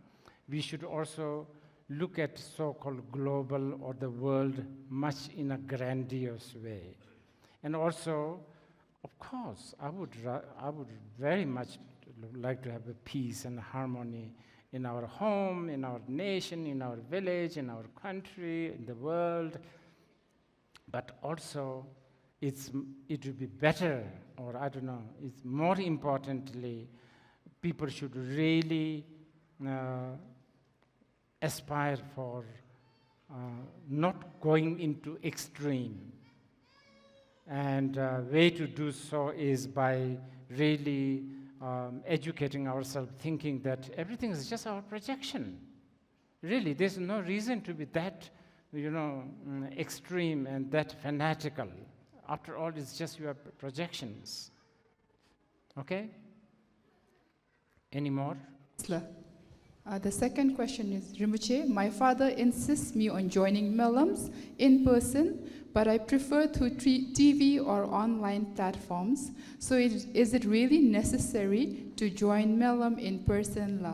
we should also look at so-called global or the world much in a grandiose way. And also, of course, I would very much like to have a peace and harmony in our home, in our nation, in our village, in our country, in the world. But also, it would be better, or I don't know, it's more importantly, people should really aspire for not going into extreme. And way to do so is by really educating ourselves, thinking that everything is just our projection. Really, there's no reason to be that, extreme and that fanatical. After all, it's just your projections. Okay? Any more? The second question is, Rinpoche, my father insists me on joining Melams in person, but I prefer through TV or online platforms. So is it really necessary to join Melam in person?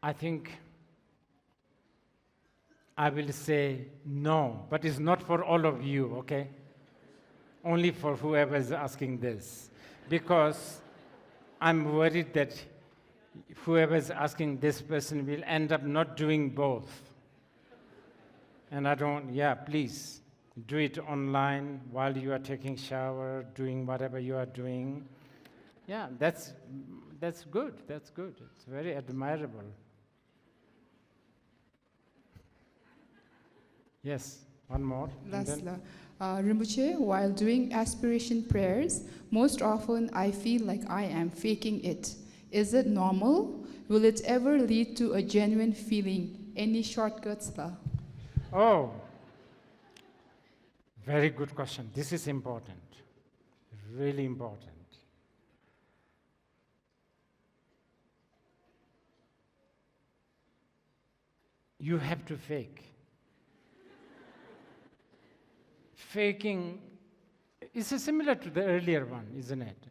I think I will say no, but it's not for all of you, okay? Only for whoever is asking this. Because I'm worried that whoever is asking this person will end up not doing both. And I don't, please, do it online while you are taking shower, doing whatever you are doing. Yeah, That's good, that's good. It's very admirable. Yes, one more. Lasla. Rinpoche, while doing aspiration prayers, most often I feel like I am faking it. Is it normal? Will it ever lead to a genuine feeling? Any shortcuts? La? Oh, very good question. This is important, really important. You have to fake. Faking is similar to the earlier one, isn't it?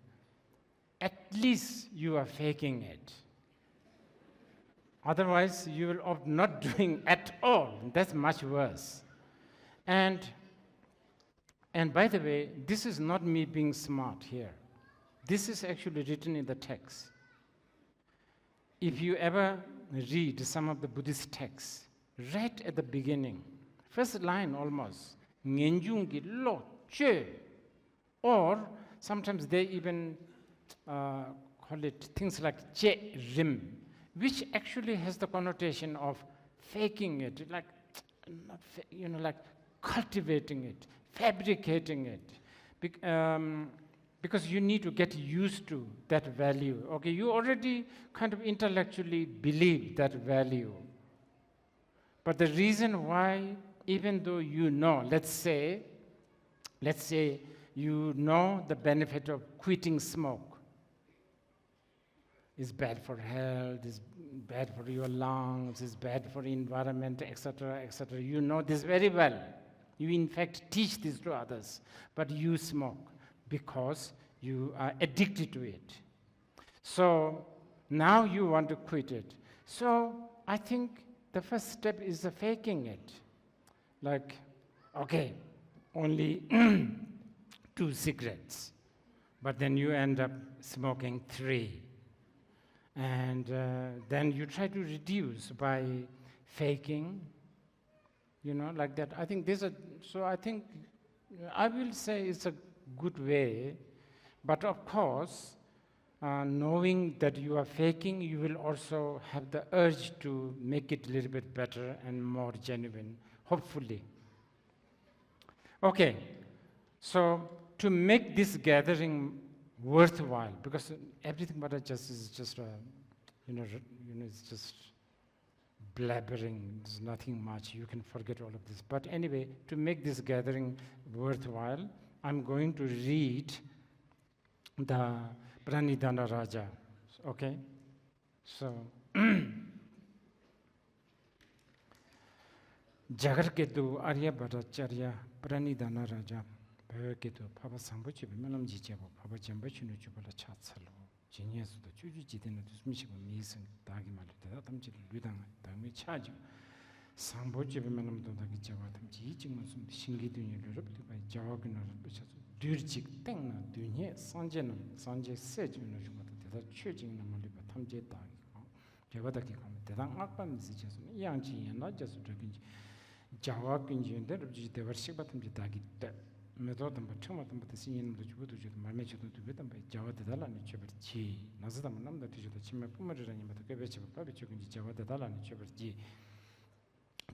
At least you are faking it. Otherwise, you will opt not doing at all. That's much worse. And by the way, this is not me being smart here. This is actually written in the text. If you ever read some of the Buddhist texts, right at the beginning, first line almost, Ngenjungi lo che, or sometimes they even call it things like che rim, which actually has the connotation of faking it, like, like cultivating it, fabricating it, because you need to get used to that value. Okay, you already kind of intellectually believe that value. But the reason why, even though you know, let's say you know the benefit of quitting smoke. It's bad for health, it's bad for your lungs, it's bad for the environment, etc., etc. You know this very well. You in fact teach this to others, but you smoke because you are addicted to it. So now you want to quit it. So I think the first step is the faking it. Like, okay, only 2 cigarettes, but then you end up smoking 3. And then you try to reduce by faking, like that. I think I will say it's a good way, but of course, knowing that you are faking, you will also have the urge to make it a little bit better and more genuine, hopefully. Okay, so to make this gathering worthwhile, because everything but is just it's just blabbering. There's nothing much. You can forget all of this. But anyway, to make this gathering worthwhile, I'm going to read the Pranidhana Raja. Okay, so Jagarketu Arya Bhattacharya Pranidhana Raja Bhagaketu Papa Sambuchi Bimanam Jichabo Papa Jambachinu Chubala Chatsalo Genius the Chuji Jitin Michigan Mason Dagimal Tatamchi Ludang Dami Chajo Sambuchi Bimanam Dodaki Javatam Jijing Shingi Dunya Rupt by Jawagin Durjik Tengna Dunya Sanjanam Sanje Sej the Churching Namaliba Tamje Dagi Javadaki Dedang Akpam Zijas Yangji and not just drinking. Jawa Pinji and they were Shibatam Jitagi, Methodam, but Tomatam, but the scene which would do Marmachon to Vitam by Jawa de Dala and Chebert G. Nazam number to the Chima Pumaran, but the Gavich of Public Jawa de Dala and Chebert G.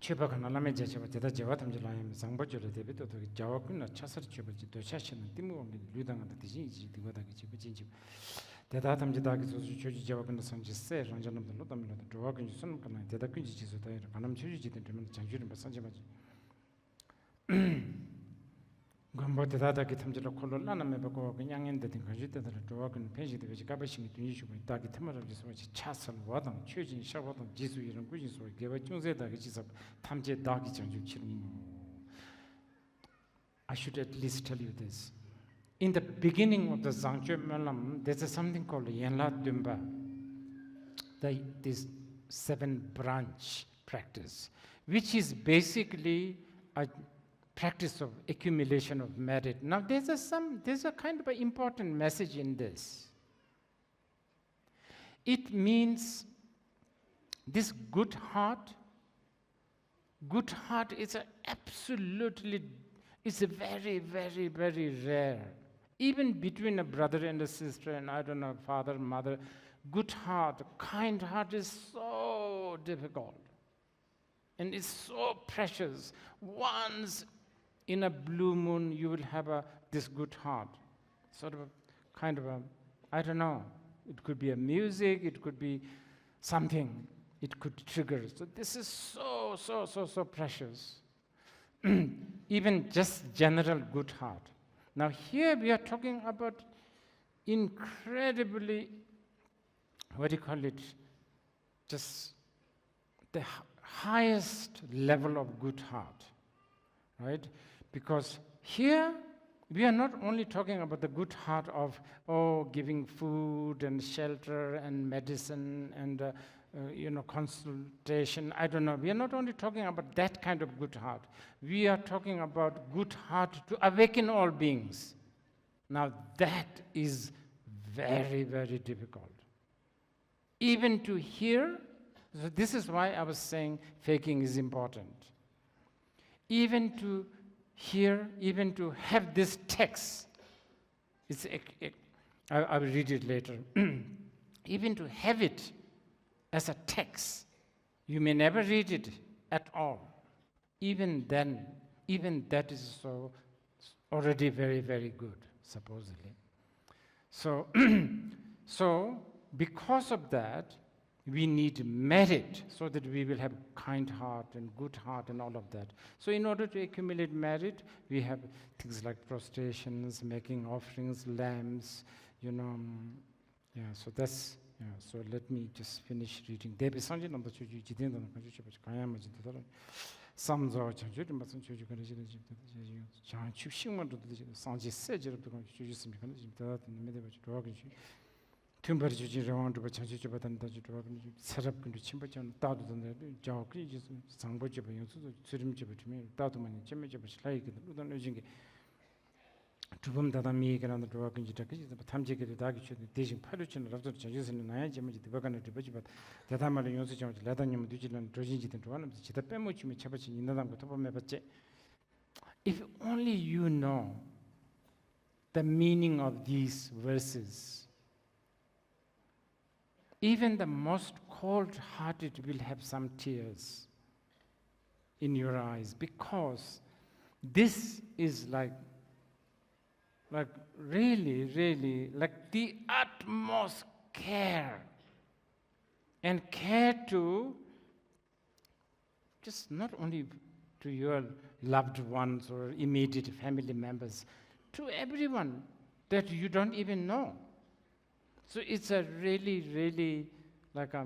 Chepakan Alameja, Javatam Jalam, Zambojo, the Debit of Jawakuna, Chasar Chebert, to Shashan, and Timu, Ludan and the Tiji, the Wadaki. The datum Jidaki was Chuji Jawakan Sanji said, Ranjanam the Lotam, the Dragon, Sunkan, the Dakunji, Panam Chuji, the Chanjur, and Sanjamaji. Gumbo the Data Kitamja Kolana, Mebako, young and the Kajita, the Dragon, Penji, the Vegabashing to issue with Dagi Tamara, which Chasal, Wadam, Chuji, Shawatam, Jesu, and Gujis, or gave a Junze, that is a Tamje Dagi Chanju. I should at least tell you this. In the beginning of the Zangche Melam, there's something called Yenla Dumba, this 7-branch practice, which is basically a practice of accumulation of merit. Now, there's a kind of an important message in this. It means this good heart is it's a very, very, very rare. Even between a brother and a sister, and I don't know, father, mother, good heart, kind heart is so difficult. And it's so precious. Once in a blue moon, you will have this good heart. Sort of I don't know. It could be a music, it could be something. It could trigger. So this is so precious. Even just general good heart. Now here we are talking about incredibly, just the highest level of good heart, right? Because here we are not only talking about the good heart of giving food and shelter and medicine and consultation. I don't know. We are not only talking about that kind of good heart. We are talking about good heart to awaken all beings. Now that is very, very difficult. Even to hear. So this is why I was saying faking is important. Even to hear, even to have this text, I will read it later. Even to have it as a text, you may never read it at all. Even then, even that is so already very, very good, supposedly. So, so because of that, we need merit so that we will have kind heart and good heart and all of that. So in order to accumulate merit, we have things like prostrations, making offerings, lambs, so that's, so let me just finish reading. Thimphu juji rawang dhruva chanchi chupa tanda dhruva sarab kundu chimpa chan dadu tanda jawa kri jis sangpo chupa yonsu tsurim chupa chumi dadu mani chime chupa chilayi kida udan ujingi dhubam dada miyi karanda dhruva kunji dhaka jis tamche kiri dhagi chuda dejing palu chana rabzor chanchi sani naya chima jita bakana dhruva chupa dada mali yonsu chama lada nyama dhuji lana dhruji jita dhruva namzi chita pemo chumi chapa chi yinadam topa me bache. If only you know the meaning of these verses, even the most cold-hearted will have some tears in your eyes, because this is like really, really like the utmost care, and care to just not only to your loved ones or immediate family members, to everyone that you don't even know. So it's a really, really like I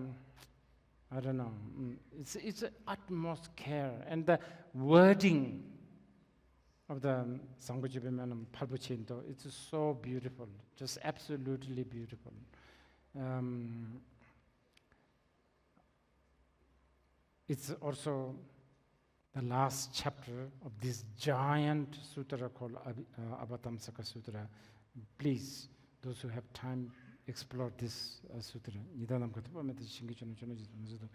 don't know. It's an utmost care, and the wording of the Sanghajibimanam Palpuchinto, it's so beautiful, just absolutely beautiful. It's also the last chapter of this giant sutra called Avatamsaka Sutra. Please, those who have time, explore this sutra. Nidanam Katupa Meta Shingichon Jonajido.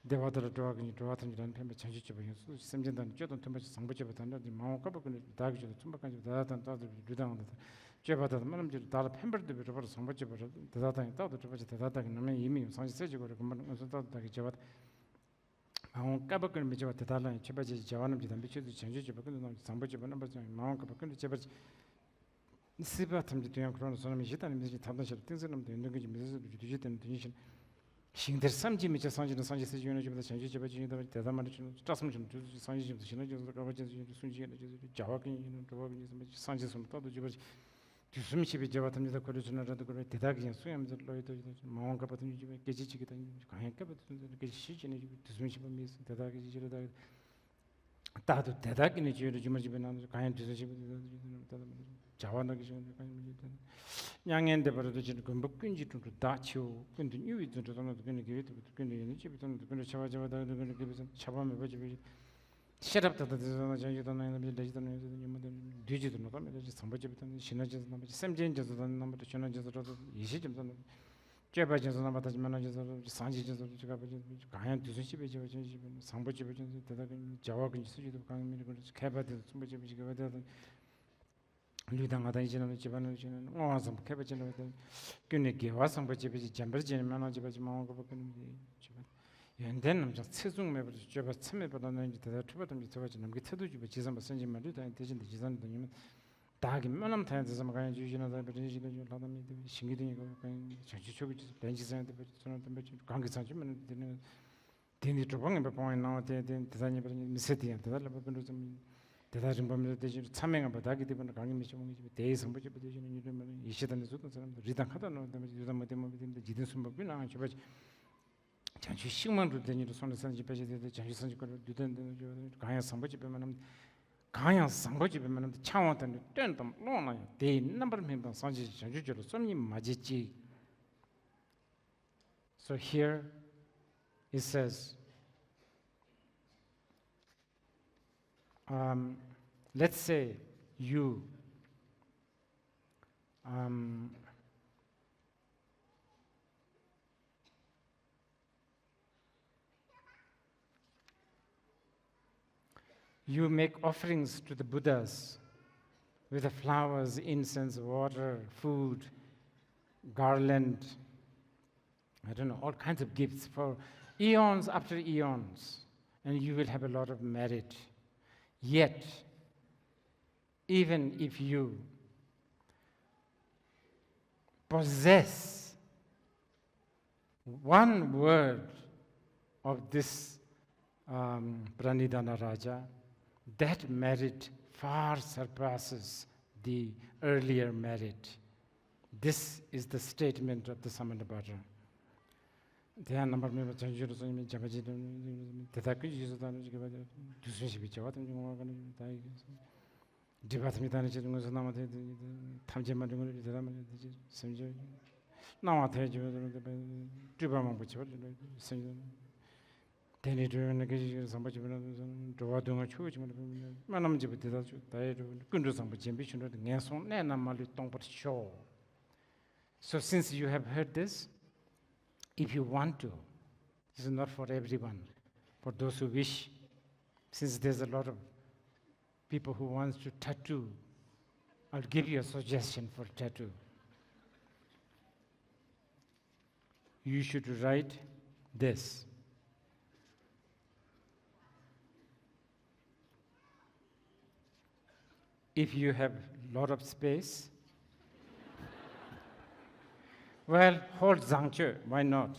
Devadara Dwagani, Dwatan, Pemba Chanchichaba, Semjan, Jotan, too much Sambachatan, the Mount Kabakan, Dagjo, Tumbakan, Datan, Dudan, Jabata, Madam Dala Pember, the River Sambachaba, the Data, and Tata, the Data, and Nami, San Sejo, Javat. Mount Kabakan, Mijava, Tala, and Chabaji, Javanam, the Ambition, the Chanchichaba, Sambachaba, Mount Kabakan, Chabaj. Sibatam the young chronos on Mijit and Mijit Tabash, things and the Nugi Mijit and Tunisian. Shing there's some Jimmy Sanji and Sanji says you know the Sanji, the Damarichan, Trustman to Sanji, the Shinajas, the Gavajas, the Sunji, Jawaki, Sanji, some thought the Jibas. To Sumichi Javatam, the Corrigan of the Great Tedaki and Swim, the Lloyd, Mount Kapatan, Gajichik, and Gajichik, to Sumichi, the Dagi. Tadu Tedak in the Jumajiban, kind to Javana, young and the Baradichin Kumbukinji to Dachu, continue it to the give it to the Chava, the give it Chavama. Shut up to the digital, somebody, Shinajas, some changes of the number to Shinajas, Yishijam. Jabajans and Abatas managers of Sanjis of Kayan to Sushi, Sambachi, Jawak and Suji of Kayan, Cabat, Ludanga Dajin, Jivan, or some cabbage, Kuniki, or some Bajibi, Jamberjin, Manajibaji, and then I'm just sitting maybe to Jabba Semi, but I'm going to the Tibetan Mitrovich and get to do which is a messenger Maluta and teaching the Jizan, the human Dagim, Manam times some kind of usual other Shinging, Chanchu, benches and the Congress and Tini Trubang, but point now, the city and the Lababundum. The Taming about Dagi and the Gangimission days and which you should and Rita Katan, the Jidin Sumbabina, and Chanchi Shiman to the Sanji Page, the Chanchi Sanji, Kaya Sambachi Bemanum, Kaya Sambachi Bemanum, the Chawant and the Tentum, Lona, they number of members, Sanji Chanju, so many Majiji. So here it says, let's say you you make offerings to the Buddhas with the flowers, incense, water, food, garland, I don't know, all kinds of gifts for eons after eons, and you will have a lot of merit. Yet, even if you possess one word of this Pranidhana Raja, that merit far surpasses the earlier merit. This is the statement of the Samantabhadra. There are a number of changes in Japaji, the Takuji, now I tell you, Tubama, which then it will somebody draw doing a church, Manam Jibita, Kundusam, Jimbition, Nanson, Nanamali Tompat Shaw. So since you have heard this, if you want to, this is not for everyone, for those who wish, since there's a lot of people who want to tattoo, I'll give you a suggestion for tattoo. You should write this. If you have a lot of space, well, hold Zangche, why not?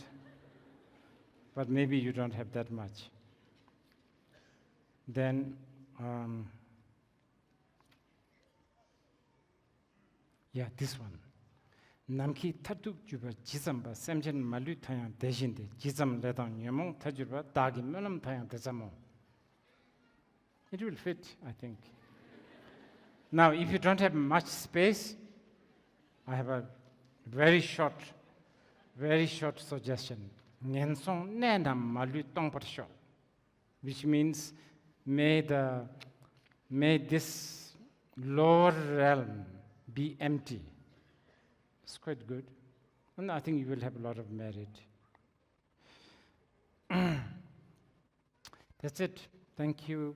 But maybe you don't have that much. Then, yeah, this one. Namki tatuk juba jisamba semchen malu tayang deshinde jisam ledang yamong tajuba dagi menam tayang desamo. It will fit, I think. Now, if you don't have much space, I have a very short suggestion. Ngensong nenam malu tongpatsho, which means may this lower realm be empty. It's quite good, and I think you will have a lot of merit. That's it. Thank you.